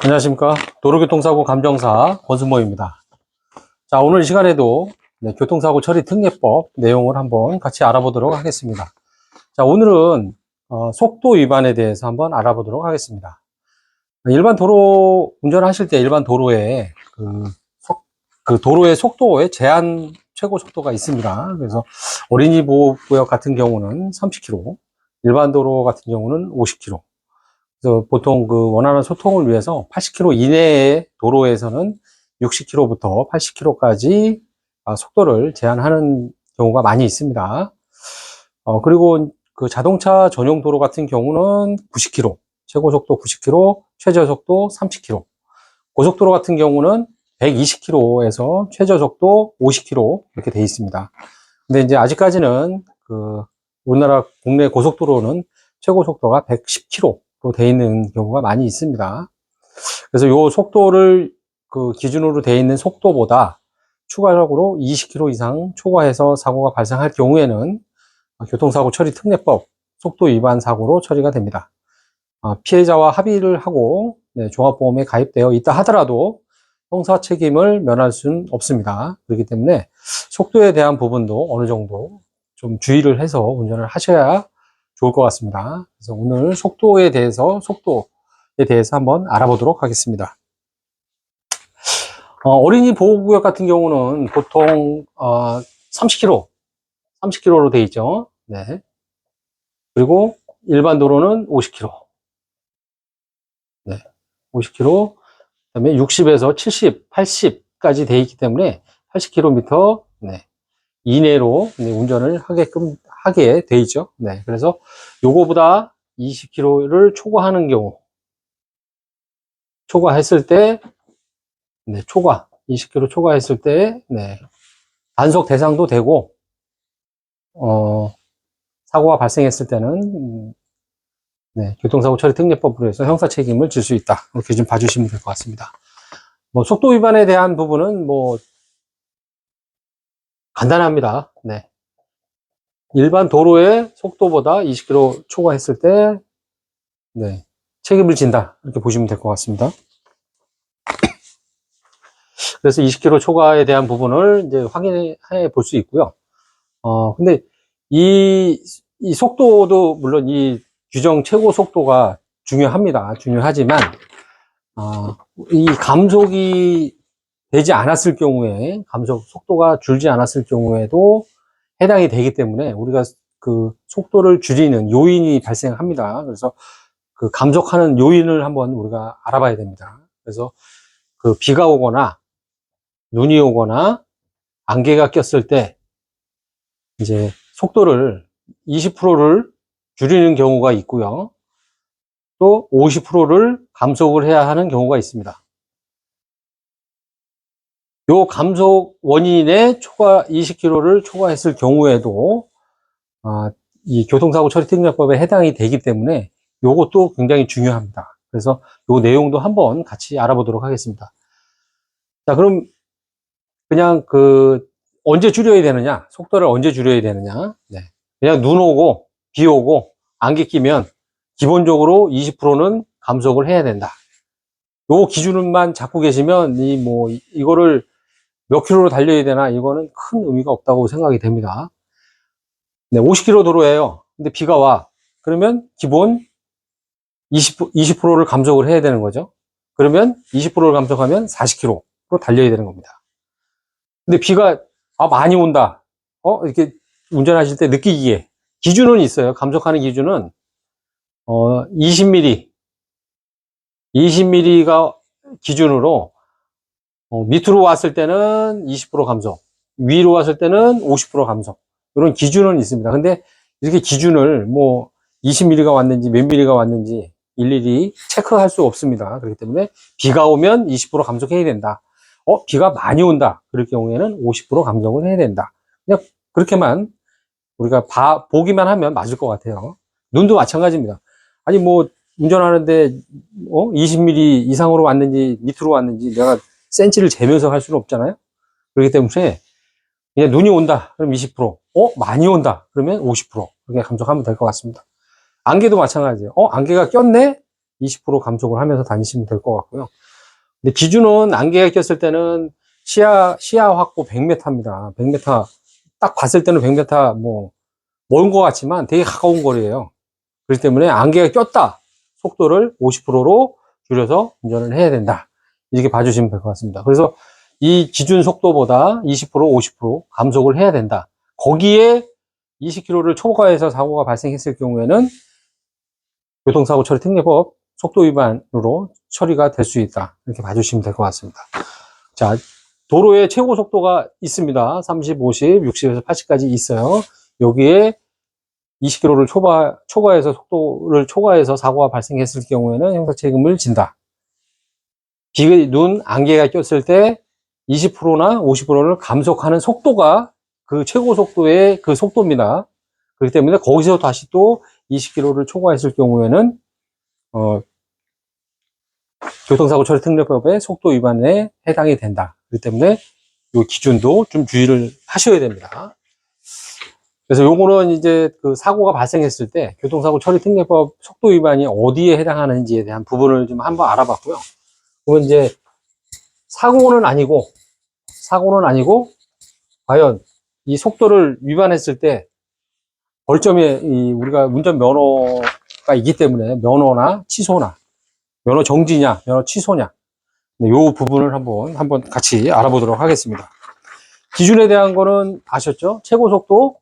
안녕하십니까. 도로교통사고 감정사 권순모입니다. 자, 오늘 이 시간에도 교통사고 처리 특례법 내용을 한번 같이 알아보도록 하겠습니다. 자, 오늘은 속도 위반에 대해서 한번 알아보도록 하겠습니다. 일반 도로 운전하실 때 일반 도로에 도로의 속도에 제한 최고 속도가 있습니다. 그래서 어린이 보호구역 같은 경우는 30km, 일반 도로 같은 경우는 50km. 그래서 보통 원하는 소통을 위해서 80km 이내의 도로에서는 60km부터 80km까지 속도를 제한하는 경우가 많이 있습니다. 그리고 자동차 전용 도로 같은 경우는 90km, 최고 속도 90km, 최저 속도 30km. 고속도로 같은 경우는 120km에서 최저 속도 50km 이렇게 돼 있습니다. 근데 이제 아직까지는 우리나라 국내 고속도로는 최고 속도가 110km로 돼 있는 경우가 많이 있습니다. 그래서 요 속도를 기준으로 돼 있는 속도보다 추가적으로 20km 이상 초과해서 사고가 발생할 경우에는 교통사고 처리 특례법 속도 위반 사고로 처리가 됩니다. 피해자와 합의를 하고 종합보험에 가입되어 있다 하더라도 형사 책임을 면할 수는 없습니다. 그렇기 때문에 속도에 대한 부분도 어느 정도 좀 주의를 해서 운전을 하셔야 좋을 것 같습니다. 그래서 오늘 속도에 대해서 한번 알아보도록 하겠습니다. 어린이 보호구역 같은 경우는 보통 30km로 돼 있죠. 네. 그리고 일반 도로는 50km. 네. 50km. 그다음에 60에서 70, 80까지 돼 있기 때문에 80km 이내로 운전을 하게 돼 있죠. 네. 그래서 요거보다 20km를 초과하는 경우, 초과했을 때, 20km 초과했을 때, 단속 대상도 되고, 사고가 발생했을 때는, 교통사고 처리 특례법으로 해서 형사 책임을 질 수 있다. 이렇게 좀 봐주시면 될 것 같습니다. 속도 위반에 대한 부분은 간단합니다. 일반 도로의 속도보다 20km 초과했을 때, 책임을 진다. 이렇게 보시면 될 것 같습니다. 그래서 20km 초과에 대한 부분을 이제 확인해 볼 수 있고요. 근데 이 속도도 물론 이 규정 최고 속도가 중요합니다. 중요하지만, 이 감속이 되지 않았을 경우에, 속도가 줄지 않았을 경우에도 해당이 되기 때문에 우리가 속도를 줄이는 요인이 발생합니다. 그래서 감속하는 요인을 한번 우리가 알아봐야 됩니다. 그래서 비가 오거나 눈이 오거나 안개가 꼈을 때 이제 속도를 20%를 줄이는 경우가 있고요. 또 50%를 감속을 해야 하는 경우가 있습니다. 요 감속 원인의 20km를 초과했을 경우에도 이 교통사고 처리 특례법에 해당이 되기 때문에 요것도 굉장히 중요합니다. 그래서 요 내용도 한번 같이 알아보도록 하겠습니다. 자, 그럼 그냥 언제 줄여야 되느냐? 속도를 언제 줄여야 되느냐? 그냥 눈 오고 비 오고 안개 끼면 기본적으로 20%는 감속을 해야 된다. 요 기준만 잡고 계시면 이거를 몇 킬로로 달려야 되나 이거는 큰 의미가 없다고 생각이 됩니다. 50km 도로예요. 근데 비가 와. 그러면 기본 20%를 감속을 해야 되는 거죠. 그러면 20%를 감속하면 40km로 달려야 되는 겁니다. 근데 비가 많이 온다. 이렇게 운전하실 때 느끼기에 기준은 있어요. 감속하는 기준은 20mm가 기준으로 밑으로 왔을 때는 20% 감속, 위로 왔을 때는 50% 감속. 이런 기준은 있습니다. 근데 이렇게 기준을 20mm가 왔는지 몇 mm가 왔는지 일일이 체크할 수 없습니다. 그렇기 때문에 비가 오면 20% 감속해야 된다. 비가 많이 온다. 그럴 경우에는 50% 감속을 해야 된다. 그냥 그렇게만 우리가 보기만 하면 맞을 것 같아요. 눈도 마찬가지입니다. 아니 운전하는데 20mm 이상으로 왔는지 밑으로 왔는지 내가 센치를 재면서 할 수는 없잖아요. 그렇기 때문에 그냥 눈이 온다. 그럼 20%. 많이 온다. 그러면 50%. 그렇게 감속하면 될 것 같습니다. 안개도 마찬가지예요. 안개가 꼈네? 20% 감속을 하면서 다니시면 될 것 같고요. 근데 기준은 안개가 꼈을 때는 시야 확보 100m입니다. 100m 딱 봤을 때는 100m 뭐 먼 것 같지만 되게 가까운 거리예요. 그렇기 때문에 안개가 꼈다. 속도를 50%로 줄여서 운전을 해야 된다. 이렇게 봐주시면 될 것 같습니다. 그래서 이 기준 속도보다 20%, 50% 감속을 해야 된다. 거기에 20km를 초과해서 사고가 발생했을 경우에는 교통사고 처리 특례법 속도 위반으로 처리가 될 수 있다. 이렇게 봐주시면 될 것 같습니다. 자, 도로에 최고 속도가 있습니다. 30, 50, 60에서 80까지 있어요. 여기에 20km를 초과해서 속도를 초과해서 사고가 발생했을 경우에는 형사 책임을 진다. 눈, 안개가 꼈을 때 20%나 50%를 감속하는 속도가 그 최고 속도의 그 속도입니다. 그렇기 때문에 거기서 다시 또 20km를 초과했을 경우에는 교통사고 처리 특례법의 속도 위반에 해당이 된다. 그렇기 때문에 이 기준도 좀 주의를 하셔야 됩니다. 그래서 요거는 이제 그 사고가 발생했을 때 교통사고 처리 특례법 속도 위반이 어디에 해당하는지에 대한 부분을 좀 한번 알아봤고요. 그건 이제 사고는 아니고 과연 이 속도를 위반했을 때 벌점이 우리가 운전 면허가 있기 때문에 면허나 취소나 면허 정지냐 면허 취소냐 요 부분을 한번 같이 알아보도록 하겠습니다. 기준에 대한 거는 아셨죠? 최고 속도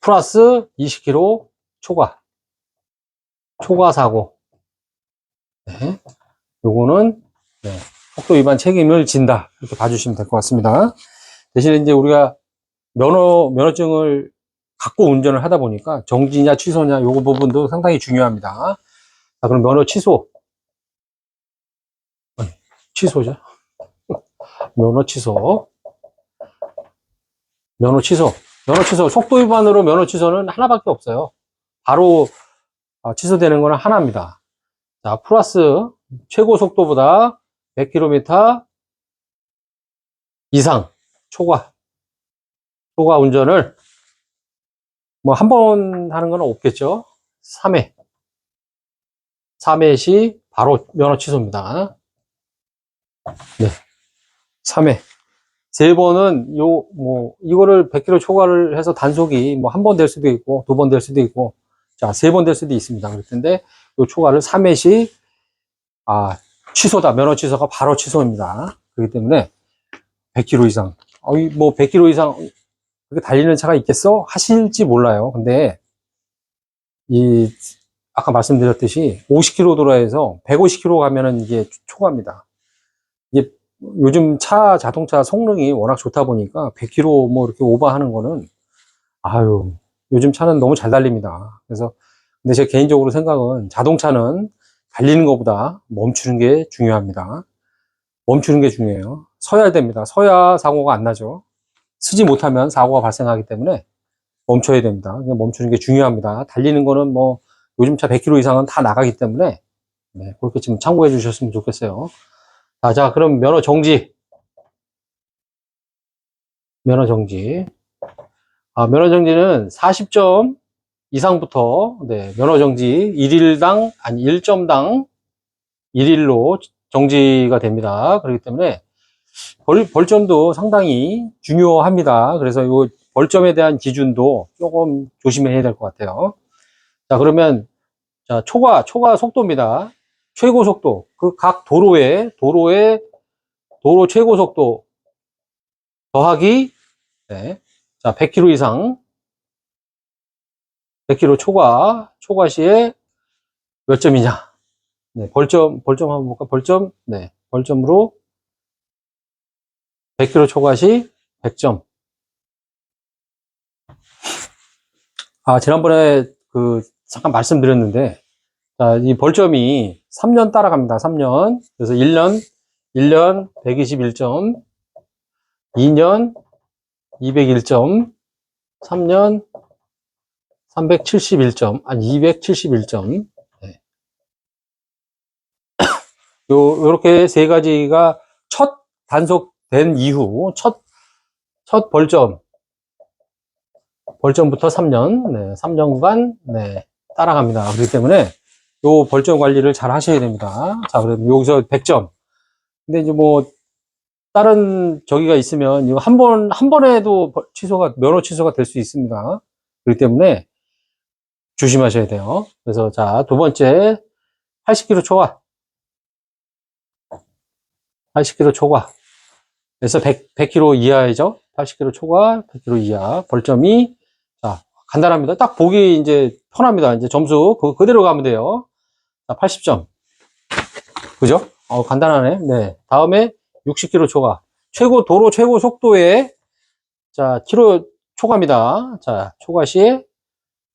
플러스 20km 초과 사고. 네. 요거는 네. 속도 위반 책임을 진다. 이렇게 봐주시면 될 것 같습니다. 대신에 이제 우리가 면허증을 갖고 운전을 하다 보니까 정지냐 취소냐 요거 부분도 상당히 중요합니다. 자, 그럼 면허 취소죠. 면허 취소. 속도 위반으로 면허 취소는 하나밖에 없어요. 바로 취소되는 거는 하나입니다. 자, 플러스 최고 속도보다 100km 이상 초과 운전을 뭐 한 번 하는 건 없겠죠. 3회 시 바로 면허 취소입니다. 네. 3회. 세 번은 이거를 100km 초과를 해서 단속이 뭐 한 번 될 수도 있고, 두 번 될 수도 있고, 자, 세 번 될 수도 있습니다. 그럴 텐데, 요 초과를 3회 시, 취소다. 면허 취소가 바로 취소입니다. 그렇기 때문에 100km 이상. 뭐 100km 이상 그렇게 달리는 차가 있겠어? 하실지 몰라요. 근데, 아까 말씀드렸듯이 50km 도로에서 150km 가면은 이게 초과입니다. 이게 요즘 자동차 성능이 워낙 좋다 보니까 100km 뭐 이렇게 오버하는 거는 요즘 차는 너무 잘 달립니다. 그래서 근데 제 개인적으로 생각은 자동차는 달리는 것보다 멈추는 게 중요합니다. 멈추는 게 중요해요. 서야 됩니다. 서야 사고가 안 나죠. 서지 못하면 사고가 발생하기 때문에 멈춰야 됩니다. 멈추는 게 중요합니다. 달리는 거는 뭐 요즘 차 100km 이상은 다 나가기 때문에 네, 그렇게 좀 참고해 주셨으면 좋겠어요. 자, 그럼 면허 정지. 면허 정지는 40점 이상부터, 네, 면허 정지 1점당 1일로 정지가 됩니다. 그렇기 때문에 벌점도 상당히 중요합니다. 그래서 이 벌점에 대한 기준도 조금 조심해야 될 것 같아요. 자, 그러면, 자, 초과 속도입니다. 최고 속도. 그 각 도로 최고 속도 더하기, 네. 자, 100km 이상, 100km 초과 시에 몇 점이냐. 네, 벌점 한번 볼까? 네, 벌점으로 100km 초과 시 100점. 지난번에 잠깐 말씀드렸는데, 자, 이 벌점이 3년 따라갑니다. 3년. 그래서 1년 121점, 2년 201점, 3년 371점, 271점. 네. 요렇게 세 가지가 첫 단속된 이후, 첫 벌점부터 3년, 네, 3년간, 네, 따라갑니다. 그렇기 때문에 요 벌점 관리를 잘 하셔야 됩니다. 자, 그럼 여기서 100점. 근데 이제 뭐, 다른 저기가 있으면, 이거 한 번에도 면허 취소가 될 수 있습니다. 그렇기 때문에 조심하셔야 돼요. 그래서 자, 두 번째, 80km 초과. 80km 초과. 그래서 100km 이하이죠. 80km 초과, 100km 이하. 벌점이, 자, 간단합니다. 딱 보기 이제 편합니다. 이제 점수 그대로 가면 돼요. 자, 80점. 그죠? 간단하네. 네. 다음에 60km 초과. 도로 최고 속도에, 자, 키로 초과입니다. 자, 초과 시에,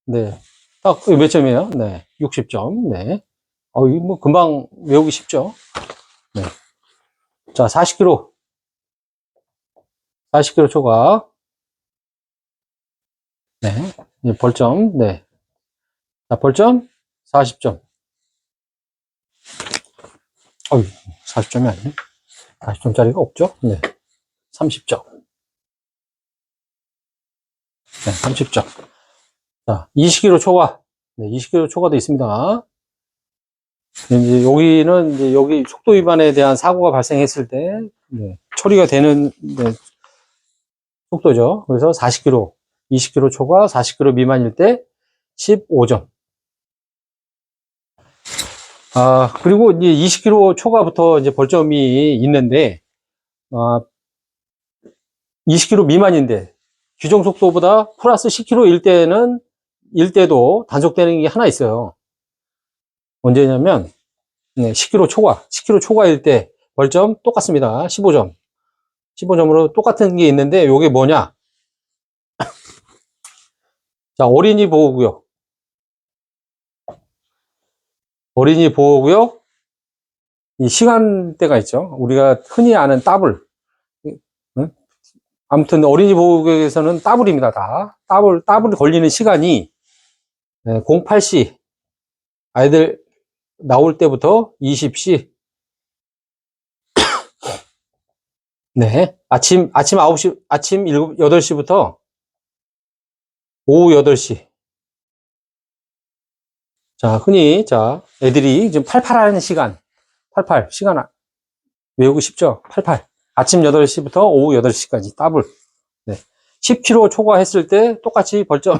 네. 딱 몇 점이에요? 네. 60점. 네. 이거 뭐 금방 외우기 쉽죠? 네. 자, 40km. 40km 초과. 네. 이제 벌점. 네. 자, 벌점 40점. 40점이 아니네. 40점짜리가 없죠? 네. 30점. 네, 30점. 자, 20km 초과. 네, 20km 초과도 있습니다. 이제 여기는 이제 여기 속도 위반에 대한 사고가 발생했을 때, 네, 처리가 되는, 네, 속도죠. 그래서 40km, 20km 초과, 40km 미만일 때 15점. 그리고 이제 20km 초과부터 이제 벌점이 있는데, 20km 미만인데, 규정 속도보다 플러스 10km 일 때도 단속되는 게 하나 있어요. 언제냐면, 네, 10km 초과. 10km 초과일 때 벌점 똑같습니다. 15점. 15점으로 똑같은 게 있는데, 요게 뭐냐? 자, 어린이 보호구역. 어린이 보호구역, 이 시간대가 있죠. 우리가 흔히 아는 따블. 응? 아무튼 어린이 보호구역에서는 따블입니다. 다. 따블 걸리는 시간이 08시. 아이들 나올 때부터 20시. 네. 아침 9시, 아침 8시부터 오후 8시. 자, 흔히, 자, 애들이 지금 팔팔하는 시간. 시간 외우고 쉽죠? 88. 아침 8시부터 오후 8시까지 따블. 네. 10km 초과했을 때 똑같이 벌점,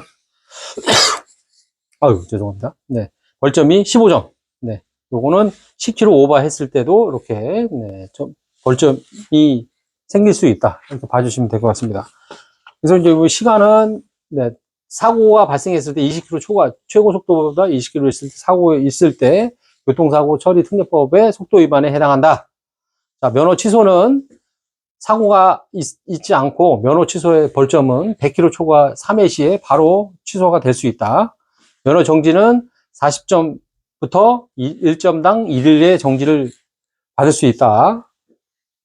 죄송합니다. 네. 벌점이 15점. 네. 요거는 10km 오버했을 때도 이렇게, 네, 벌점이 생길 수 있다. 이렇게 봐주시면 될 것 같습니다. 그래서 이제 뭐 시간은, 네, 사고가 발생했을 때 20km 초과, 최고 속도보다 20km 있을 때, 사고 있을 때, 교통사고 처리 특례법의 속도 위반에 해당한다. 자, 면허 취소는 사고가 있지 않고 면허 취소의 벌점은 100km 초과 3회 시에 바로 취소가 될 수 있다. 면허 정지는 40점부터 1점당 1일의 정지를 받을 수 있다.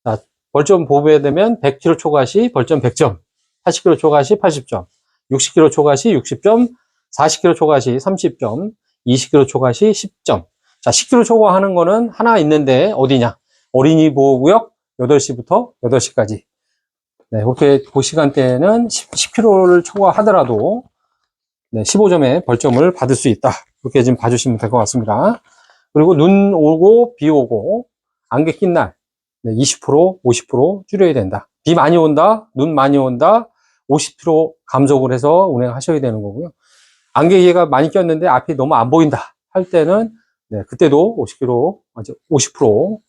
자, 벌점 보배되면 100km 초과 시 벌점 100점, 80km 초과 시 80점, 60km 초과 시 60점, 40km 초과 시 30점, 20km 초과 시 10점. 자, 10km 초과하는 거는 하나 있는데 어디냐? 어린이 보호구역 8시부터 8시까지. 네, 그렇게 그 시간대에는 10km를 초과하더라도 네, 15점의 벌점을 받을 수 있다. 그렇게 지금 봐주시면 될 것 같습니다. 그리고 눈 오고 비 오고 안개 낀 날, 네, 20%, 50% 줄여야 된다. 비 많이 온다, 눈 많이 온다, 50% 감속을 해서 운행하셔야 되는 거고요. 안개가 많이 꼈는데 앞이 너무 안 보인다 할 때는 네, 그때도 50km, 50%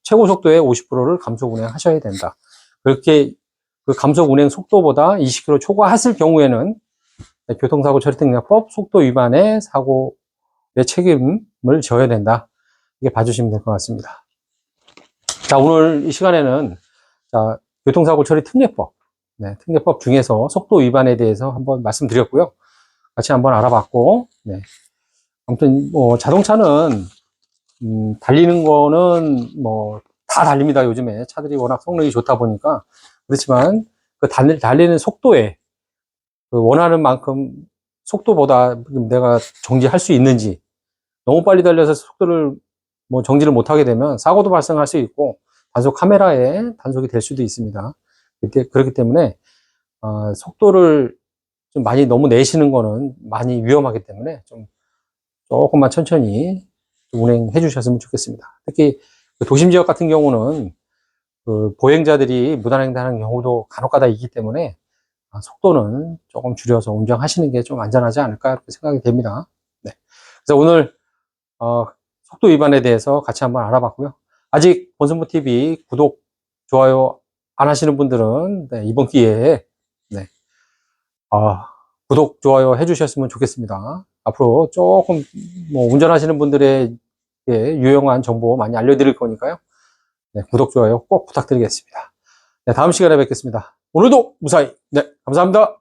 최고 속도의 50%를 감속 운행하셔야 된다. 그렇게 그 감속 운행 속도보다 20km 초과했을 경우에는 네, 교통사고 처리특례법 속도 위반의 사고의 책임을 져야 된다. 이게 봐주시면 될 것 같습니다. 자, 오늘 이 시간에는 자, 교통사고 처리 특례법, 네, 특례법 중에서 속도 위반에 대해서 한번 말씀드렸고요. 같이 한번 알아봤고, 네. 아무튼 뭐 자동차는 달리는 거는 뭐 다 달립니다. 요즘에 차들이 워낙 성능이 좋다 보니까. 그렇지만 그 달리는 속도에 그 원하는 만큼 속도보다 내가 정지할 수 있는지, 너무 빨리 달려서 속도를 뭐 정지를 못하게 되면 사고도 발생할 수 있고 단속 카메라에 단속이 될 수도 있습니다. 그렇기 때문에 속도를 좀 많이 너무 내시는 거는 많이 위험하기 때문에 좀 조금만 천천히 운행해 주셨으면 좋겠습니다. 특히 그 도심 지역 같은 경우는 그 보행자들이 무단횡단하는 경우도 간혹가다 있기 때문에 속도는 조금 줄여서 운전하시는 게 좀 안전하지 않을까 이렇게 생각이 됩니다. 네. 그래서 오늘 속도 위반에 대해서 같이 한번 알아봤고요. 아직 권순모TV 구독, 좋아요 안 하시는 분들은 네, 이번 기회에 네, 구독, 좋아요 해주셨으면 좋겠습니다. 앞으로 조금 뭐 운전하시는 분들의 유용한 정보 많이 알려드릴 거니까요. 네, 구독, 좋아요 꼭 부탁드리겠습니다. 네, 다음 시간에 뵙겠습니다. 오늘도 무사히. 네, 감사합니다.